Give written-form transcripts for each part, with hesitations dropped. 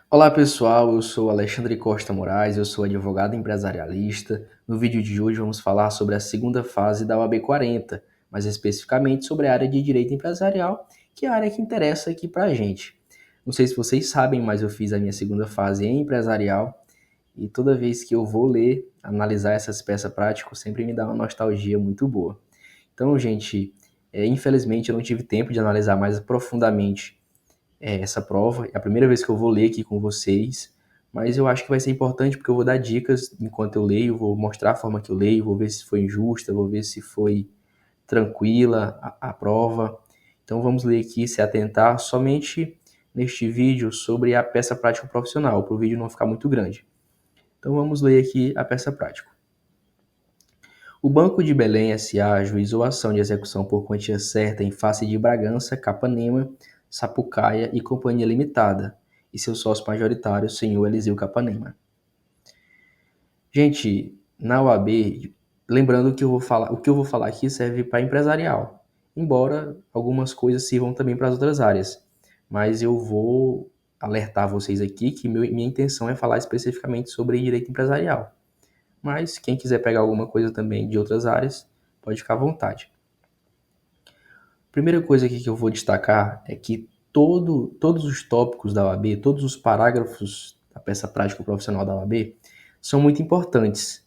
Olá pessoal, eu sou Alexandre Costa Moraes, eu sou advogado empresarialista. No vídeo de hoje vamos falar sobre a segunda fase da OAB 40, mais especificamente sobre a área de direito empresarial, que é a área que interessa aqui pra gente. Não sei se vocês sabem, mas eu fiz a minha segunda fase em empresarial e toda vez que eu vou ler, analisar essas peças práticas, sempre me dá uma nostalgia muito boa. Então, gente, infelizmente eu não tive tempo de analisar mais profundamente essa prova. É a primeira vez que eu vou ler aqui com vocês, mas eu acho que vai ser importante porque eu vou dar dicas enquanto eu leio, vou mostrar a forma que eu leio, vou ver se foi injusta, vou ver se foi tranquila a prova. Então vamos ler aqui, se atentar somente neste vídeo sobre a peça prática profissional, para o vídeo não ficar muito grande. Então vamos ler aqui a peça prática. O Banco de Belém S.A. ajuizou a ação de execução por quantia certa em face de Bragança, Capanema, Sapucaia e Companhia Limitada, e seu sócio majoritário, senhor Eliseu Capanema. Gente, na OAB, lembrando que o que eu vou falar aqui serve para empresarial, embora algumas coisas sirvam também para as outras áreas, mas eu vou alertar vocês aqui que minha intenção é falar especificamente sobre direito empresarial. Mas quem quiser pegar alguma coisa também de outras áreas, pode ficar à vontade. Primeira coisa aqui que eu vou destacar é que todos os tópicos da OAB, todos os parágrafos da peça prática profissional da OAB são muito importantes.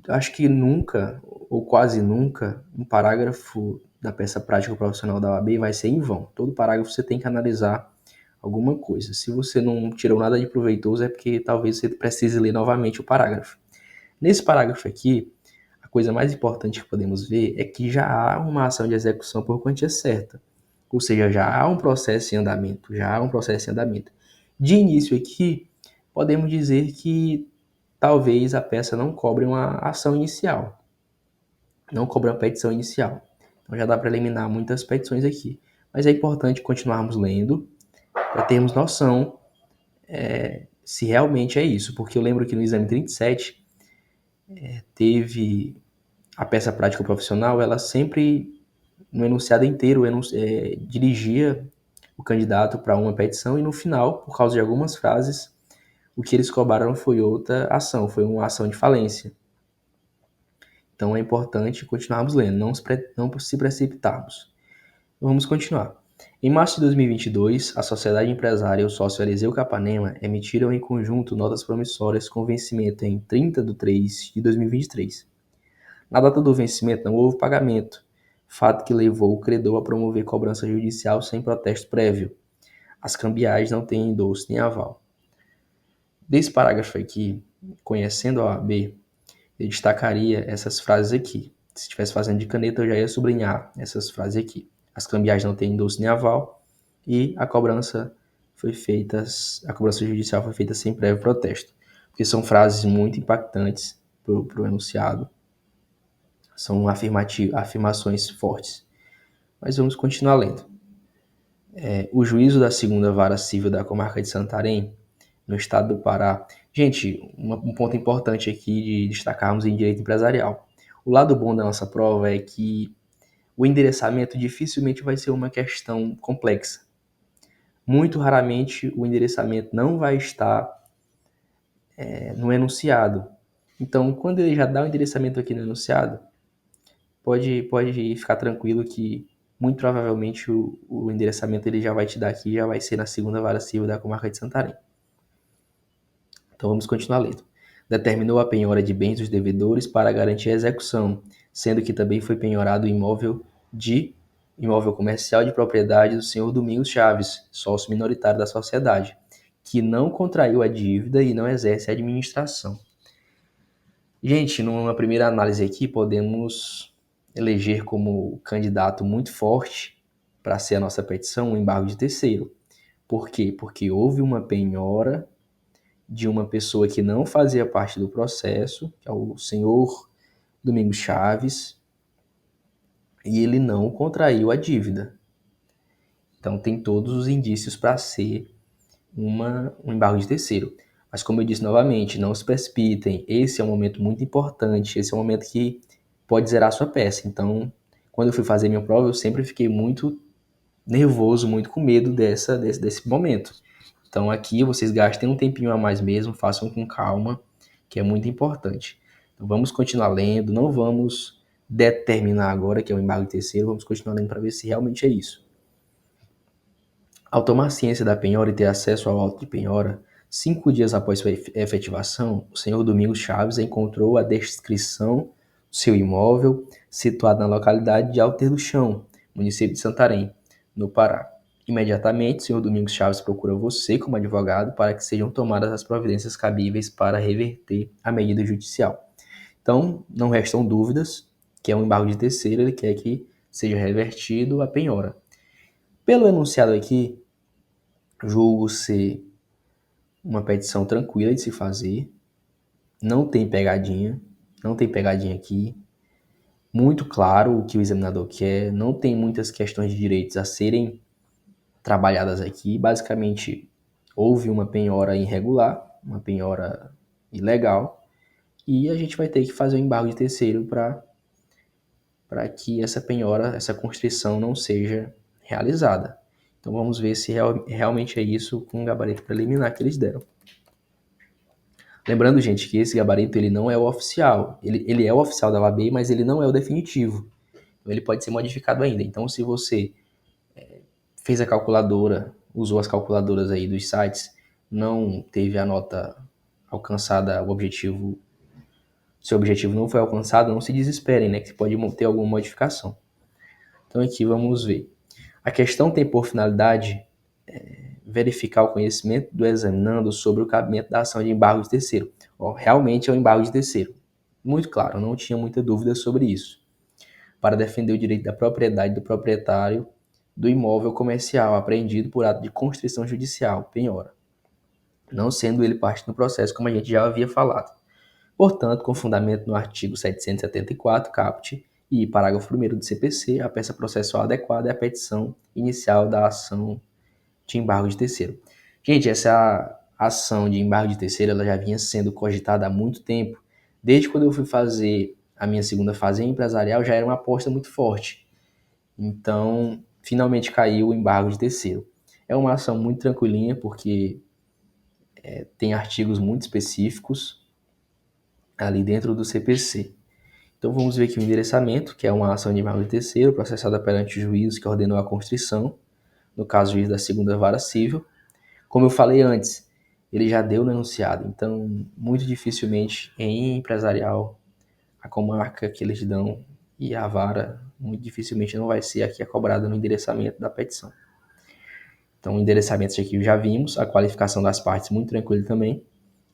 Acho que nunca, ou quase nunca, um parágrafo da peça prática profissional da OAB vai ser em vão. Todo parágrafo você tem que analisar alguma coisa. Se você não tirou nada de proveitoso, é porque talvez você precise ler novamente o parágrafo. Nesse parágrafo aqui, a coisa mais importante que podemos ver é que já há uma ação de execução por quantia certa. Ou seja, já há um processo em andamento, já há um processo em andamento. De início aqui, podemos dizer que talvez a peça não cobre uma ação inicial, não cobre uma petição inicial. Então já dá para eliminar muitas petições aqui. Mas é importante continuarmos lendo para termos noção se realmente é isso. Porque eu lembro que no exame 37 teve a peça prática profissional, ela sempre, no enunciado inteiro, dirigia o candidato para uma petição e no final, por causa de algumas frases, o que eles cobraram foi outra ação, foi uma ação de falência. Então é importante continuarmos lendo, não se precipitarmos. Vamos continuar. Em março de 2022, a Sociedade Empresária e o sócio Eliseu Capanema emitiram em conjunto notas promissórias com vencimento em 30 de 3 de 2023. Na data do vencimento não houve pagamento, fato que levou o credor a promover cobrança judicial sem protesto prévio. As cambiais não têm endosso nem aval. Desse parágrafo aqui, conhecendo a OAB, eu destacaria essas frases aqui. Se estivesse fazendo de caneta, eu já ia sublinhar essas frases aqui. As cambiais não têm endosso nem aval e a cobrança judicial foi feita sem prévio protesto. Porque são frases muito impactantes para o enunciado. São afirmações fortes. Mas vamos continuar lendo. O juízo da segunda vara civil da comarca de Santarém, no estado do Pará. Gente, um ponto importante aqui de destacarmos em direito empresarial. O lado bom da nossa prova é que o endereçamento dificilmente vai ser uma questão complexa. Muito raramente o endereçamento não vai estar no enunciado. Então, quando ele já dá o endereçamento aqui no enunciado, pode ficar tranquilo que muito provavelmente o endereçamento ele já vai te dar aqui, já vai ser na segunda vara civil da comarca de Santarém. Então vamos continuar lendo. Determinou a penhora de bens dos devedores para garantir a execução, sendo que também foi penhorado o imóvel comercial de propriedade do senhor Domingos Chaves, sócio minoritário da sociedade, que não contraiu a dívida e não exerce a administração. Gente, numa primeira análise aqui, podemos eleger como candidato muito forte para ser a nossa petição um embargo de terceiro. Por quê? Porque houve uma penhora de uma pessoa que não fazia parte do processo, que é o senhor Domingos Chaves, e ele não contraiu a dívida. Então tem todos os indícios para ser um embargo de terceiro. Mas como eu disse novamente, não se precipitem. Esse é um momento muito importante. Esse é um momento que pode zerar a sua peça. Então, quando eu fui fazer minha prova, eu sempre fiquei muito nervoso, muito com medo desse momento. Então aqui vocês gastem um tempinho a mais mesmo, façam com calma, que é muito importante. Então vamos continuar lendo, não vamos determinar agora que é o embargo de terceiro, vamos continuar lendo para ver se realmente é isso. Ao tomar ciência da penhora e ter acesso ao auto de penhora, 5 dias após sua efetivação, o senhor Domingos Chaves encontrou a descrição do seu imóvel situado na localidade de Alter do Chão, município de Santarém, no Pará. Imediatamente, o senhor Domingos Chaves procura você como advogado para que sejam tomadas as providências cabíveis para reverter a medida judicial. Então, não restam dúvidas que é um embargo de terceiro, ele quer que seja revertido a penhora. Pelo enunciado aqui, julgo ser uma petição tranquila de se fazer, não tem pegadinha aqui, muito claro o que o examinador quer, não tem muitas questões de direitos a serem trabalhadas aqui, basicamente houve uma penhora irregular, uma penhora ilegal, e a gente vai ter que fazer um embargo de terceiro para que essa penhora, essa constrição não seja realizada. Então vamos ver se realmente é isso com o gabarito preliminar que eles deram. Lembrando, gente, que esse gabarito ele não é o oficial. Ele é o oficial da OAB, mas ele não é o definitivo. Então, ele pode ser modificado ainda. Então, se você fez a calculadora, usou as calculadoras aí dos sites, não teve a nota alcançada, o objetivo, seu objetivo não foi alcançado, não se desesperem, né? Que pode ter alguma modificação. Então, aqui vamos ver. A questão tem por finalidade verificar o conhecimento do examinando sobre o cabimento da ação de embargo de terceiro. Realmente é um embargo de terceiro. Muito claro, não tinha muita dúvida sobre isso. Para defender o direito da propriedade do proprietário do imóvel comercial apreendido por ato de constrição judicial, penhora, não sendo ele parte no processo, como a gente já havia falado. Portanto, com fundamento no artigo 774, caput, e parágrafo 1º do CPC, a peça processual adequada é a petição inicial da ação de embargo de terceiro. Gente, essa ação de embargo de terceiro ela já vinha sendo cogitada há muito tempo. Desde quando eu fui fazer a minha segunda fase empresarial, já era uma aposta muito forte. Então, finalmente caiu o embargo de terceiro. É uma ação muito tranquilinha, porque tem artigos muito específicos ali dentro do CPC. Então, vamos ver aqui o endereçamento, que é uma ação de embargo de terceiro, processada perante o juiz que ordenou a constrição, no caso, o juiz da segunda vara civil. Como eu falei antes, ele já deu no enunciado, então muito dificilmente em empresarial a comarca que eles dão e a vara muito dificilmente não vai ser aqui a cobrada no endereçamento da petição. Então o endereçamento aqui já vimos, a qualificação das partes muito tranquilo também.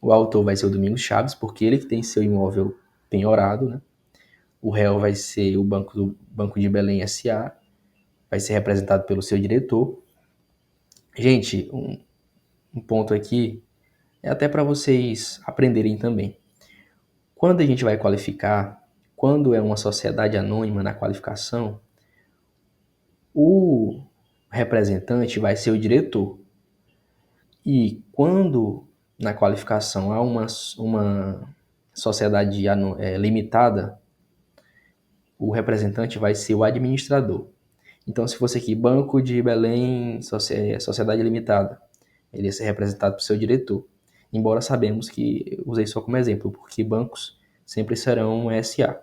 O autor vai ser o Domingos Chaves, porque ele que tem seu imóvel penhorado, né? O réu vai ser o Banco de Belém S.A., vai ser representado pelo seu diretor. Gente, um ponto aqui é até para vocês aprenderem também. Quando a gente vai qualificar, quando é uma sociedade anônima na qualificação, o representante vai ser o diretor. E quando na qualificação há uma sociedade limitada, o representante vai ser o administrador. Então, se fosse aqui Banco de Belém, Sociedade Limitada, ele ia ser representado por seu diretor. Embora sabemos que usei só como exemplo, porque bancos sempre serão um SA.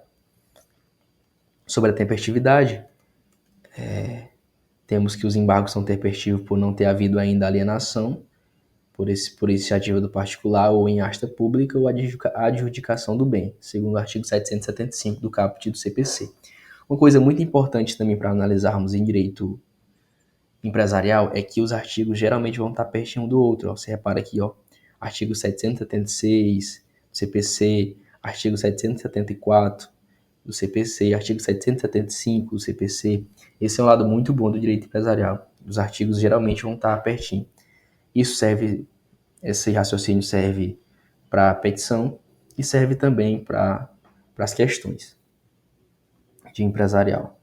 Sobre a tempestividade, temos que os embargos são tempestivos por não ter havido ainda alienação por iniciativa do particular ou em asta pública ou adjudicação do bem, segundo o artigo 775 do caput do CPC. Uma coisa muito importante também para analisarmos em direito empresarial é que os artigos geralmente vão estar pertinho um do outro. Você repara aqui, artigo 776 do CPC, artigo 774 do CPC, artigo 775 do CPC. Esse é um lado muito bom do direito empresarial. Os artigos geralmente vão estar pertinho. Esse raciocínio serve para a petição e serve também para as questões de empresarial.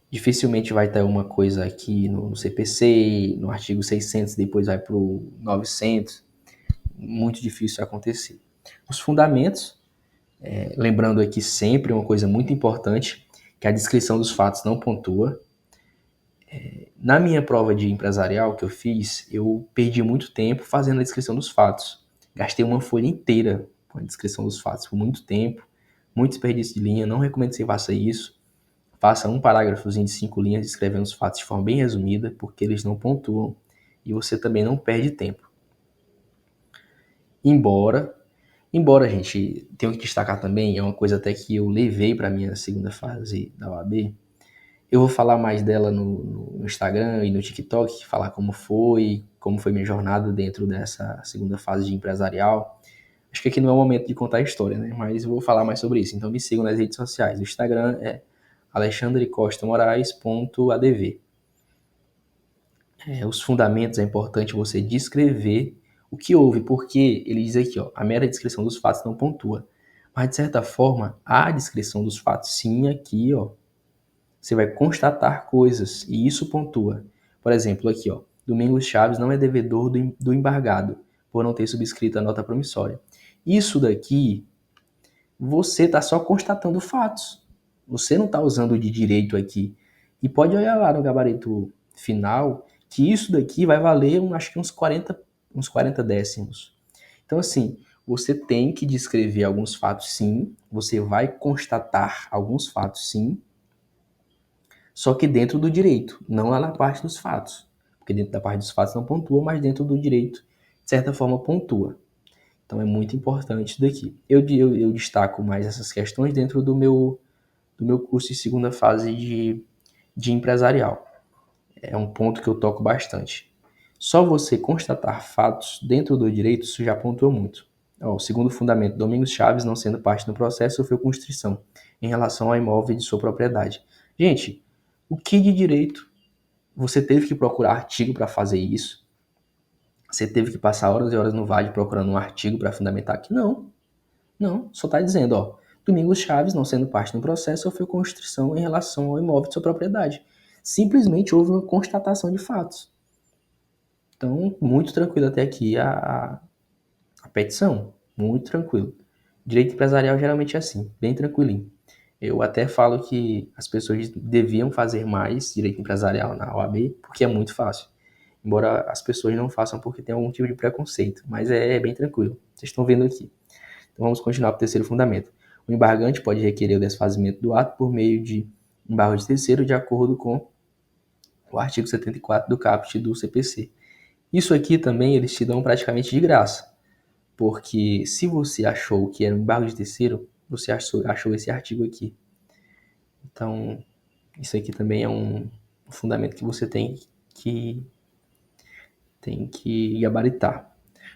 Dificilmente vai ter uma coisa aqui no CPC, no artigo 600, depois vai para o 900. Muito difícil acontecer. Os fundamentos, lembrando aqui sempre uma coisa muito importante, que a descrição dos fatos não pontua. Na minha prova de empresarial que eu fiz, eu perdi muito tempo fazendo a descrição dos fatos. Gastei uma folha inteira com a descrição dos fatos por muito tempo, muito desperdício de linha, não recomendo que você faça isso. Faça um parágrafozinho de 5 linhas descrevendo os fatos de forma bem resumida, porque eles não pontuam e você também não perde tempo. Embora, gente, tenho que destacar também, é uma coisa até que eu levei para minha segunda fase da OAB. Eu vou falar mais dela no Instagram e no TikTok, falar como foi minha jornada dentro dessa segunda fase de empresarial. Acho que aqui não é o momento de contar a história, né? Mas eu vou falar mais sobre isso. Então me sigam nas redes sociais. O Instagram é alexandrecostamorais.adv. Os fundamentos é importante você descrever o que houve, porque ele diz aqui, ó, a mera descrição dos fatos não pontua. Mas, de certa forma, a descrição dos fatos, sim, aqui, ó, você vai constatar coisas e isso pontua. Por exemplo, aqui, ó, Domingos Chaves não é devedor do embargado, por não ter subscrito a nota promissória. Isso daqui, você está só constatando fatos. Você não está usando de direito aqui. E pode olhar lá no gabarito final que isso daqui vai valer, acho que uns 40 décimos. Então, assim, você tem que descrever alguns fatos, sim. Você vai constatar alguns fatos, sim. Só que dentro do direito, não lá na parte dos fatos. Porque dentro da parte dos fatos não pontua, mas dentro do direito, de certa forma, pontua. Então é muito importante isso daqui. Eu destaco mais essas questões dentro do meu curso de segunda fase de empresarial. É um ponto que eu toco bastante. Só você constatar fatos dentro do direito, isso já pontua muito. Ó, o segundo fundamento, Domingos Chaves, não sendo parte do processo, sofreu constrição em relação ao imóvel de sua propriedade. Gente, o que de direito? Você teve que procurar artigo para fazer isso? Você teve que passar horas e horas no VAD procurando um artigo para fundamentar aqui? Não, não. Só está dizendo, ó, Domingos Chaves, não sendo parte do processo, sofreu constrição em relação ao imóvel de sua propriedade. Simplesmente houve uma constatação de fatos. Então, muito tranquilo até aqui a petição. Muito tranquilo. Direito empresarial geralmente é assim, bem tranquilinho. Eu até falo que as pessoas deviam fazer mais direito empresarial na OAB, porque é muito fácil. Embora as pessoas não façam porque tem algum tipo de preconceito, mas é bem tranquilo. Vocês estão vendo aqui. Então vamos continuar para o terceiro fundamento. O embargante pode requerer o desfazimento do ato por meio de embargo de terceiro, de acordo com o artigo 74 do caput do CPC. Isso aqui também eles te dão praticamente de graça, porque se você achou que era um embargo de terceiro, você achou esse artigo aqui. Então, isso aqui também é um fundamento que você tem que gabaritar.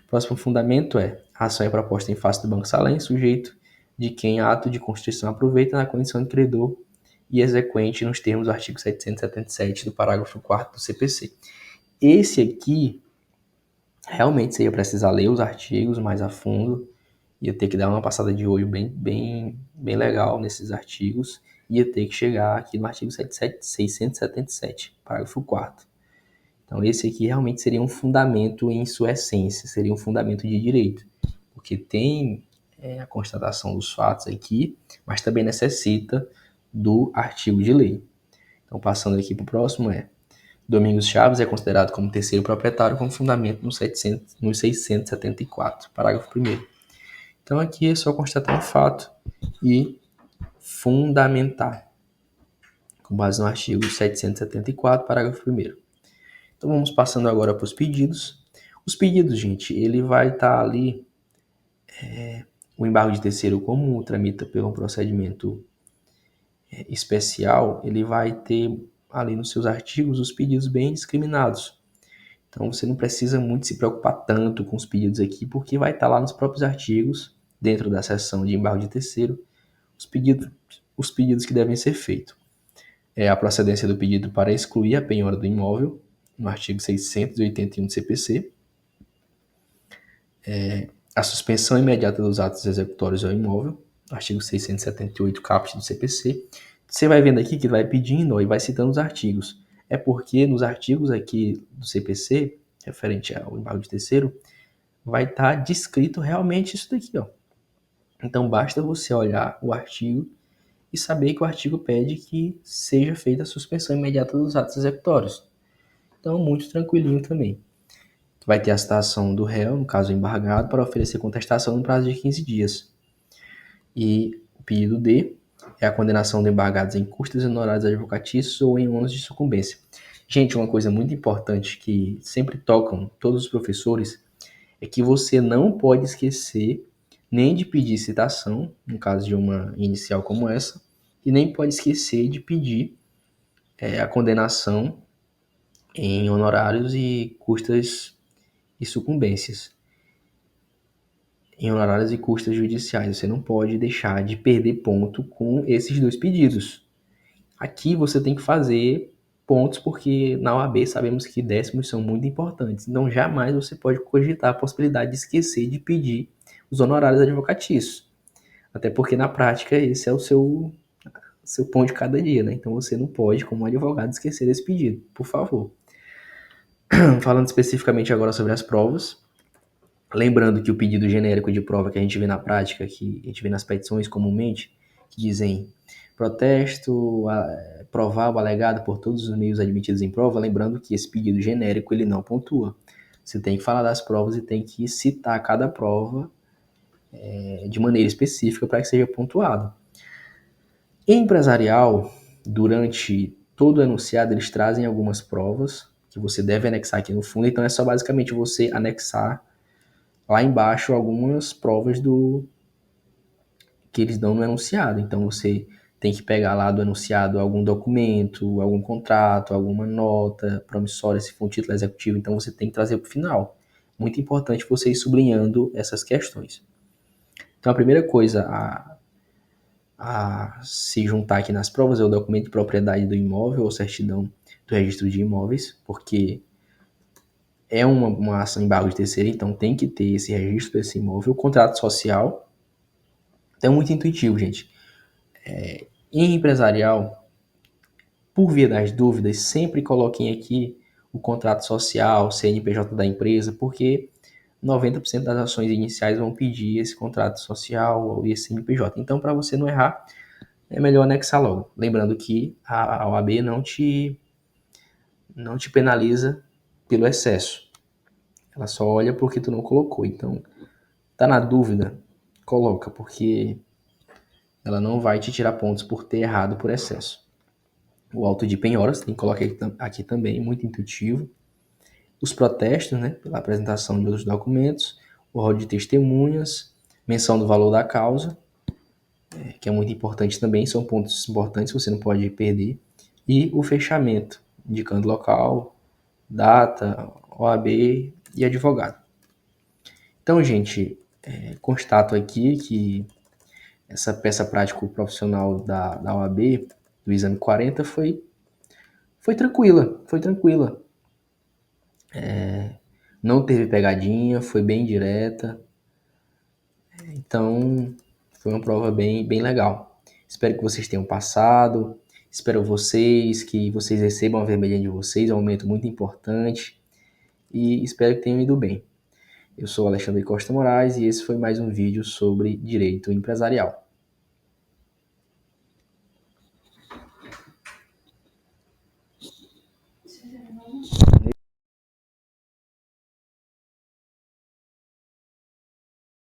Próximo fundamento é: a ação é proposta em face do Banco Salem, sujeito de quem ato de constituição aproveita na condição de credor e exequente nos termos do artigo 777 do parágrafo 4º do CPC. Esse aqui, realmente você ia precisar ler os artigos mais a fundo, ia ter que dar uma passada de olho bem legal nesses artigos, ia ter que chegar aqui no artigo 677, parágrafo 4º. Então, esse aqui realmente seria um fundamento em sua essência, seria um fundamento de direito, porque tem a constatação dos fatos aqui, mas também necessita do artigo de lei. Então, passando aqui para o próximo Domingos Chaves é considerado como terceiro proprietário com fundamento no 674, parágrafo 1º. Então, aqui é só constatar um fato e fundamentar, com base no artigo 774, parágrafo 1º. Então vamos passando agora para os pedidos. Os pedidos, gente, ele vai estar ali, o embargo de terceiro, como tramita pelo procedimento especial, ele vai ter ali nos seus artigos os pedidos bem discriminados. Então você não precisa muito se preocupar tanto com os pedidos aqui, porque vai estar lá nos próprios artigos, dentro da seção de embargo de terceiro, os pedidos que devem ser feitos. A procedência do pedido para excluir a penhora do imóvel, no artigo 681 do CPC, a suspensão imediata dos atos executórios ao imóvel, artigo 678 caput do CPC. Você vai vendo aqui que vai pedindo ó, e vai citando os artigos. É porque nos artigos aqui do CPC, referente ao embargo de terceiro, vai estar descrito realmente isso daqui. Ó. Então basta você olhar o artigo e saber que o artigo pede que seja feita a suspensão imediata dos atos executórios. Então, muito tranquilinho também. Vai ter a citação do réu, no caso embargado, para oferecer contestação no prazo de 15 dias. E o pedido D é a condenação de embargados em custas e honorários advocatícios ou em ônus de sucumbência. Gente, uma coisa muito importante que sempre tocam todos os professores é que você não pode esquecer nem de pedir citação, no caso de uma inicial como essa, e nem pode esquecer de pedir a condenação em honorários e custas e sucumbências. Em honorários e custas judiciais, você não pode deixar de perder ponto com esses dois pedidos. Aqui você tem que fazer pontos porque na OAB sabemos que décimos são muito importantes. Então jamais você pode cogitar a possibilidade de esquecer de pedir os honorários advocatícios. Até porque na prática esse é o seu pão de cada dia, né? Então você não pode, como advogado, esquecer desse pedido, por favor. Falando especificamente agora sobre as provas, lembrando que o pedido genérico de prova que a gente vê na prática, que a gente vê nas petições comumente, que dizem protesto, provar o alegado por todos os meios admitidos em prova, lembrando que esse pedido genérico ele não pontua. Você tem que falar das provas e tem que citar cada prova de maneira específica para que seja pontuado. Em empresarial, durante todo o enunciado, eles trazem algumas provas que você deve anexar aqui no fundo, então é só basicamente você anexar lá embaixo algumas provas que eles dão no enunciado. Então você tem que pegar lá do enunciado algum documento, algum contrato, alguma nota promissória, se for um título executivo, então você tem que trazer para o final. Muito importante você ir sublinhando essas questões. Então a primeira coisa a se juntar aqui nas provas é o documento de propriedade do imóvel ou certidão do registro de imóveis, porque é uma ação em embargo de terceiro, então tem que ter esse registro desse imóvel. O contrato social é muito intuitivo, gente. Em empresarial, por via das dúvidas, sempre coloquem aqui o contrato social, o CNPJ da empresa, porque 90% das ações iniciais vão pedir esse contrato social ou esse CNPJ. Então, para você não errar, é melhor anexar logo. Lembrando que a OAB não te penaliza pelo excesso. Ela só olha porque tu não colocou. Então, tá na dúvida, coloca, porque ela não vai te tirar pontos por ter errado por excesso. O auto de penhoras, tem que colocar aqui também, muito intuitivo. Os protestos, né, pela apresentação de outros documentos, o rol de testemunhas, menção do valor da causa, que é muito importante também, são pontos importantes, você não pode perder. E o fechamento, indicando local, data, OAB e advogado. Então, gente, constato aqui que essa peça prática profissional da OAB, do exame 40, foi tranquila, foi tranquila. Não teve pegadinha, foi bem direta. Então, foi uma prova bem legal. Espero que vocês tenham passado. Espero que vocês recebam a vermelhinha de vocês, é um momento muito importante. E espero que tenham ido bem. Eu sou Alexandre Costa Moraes e esse foi mais um vídeo sobre direito empresarial.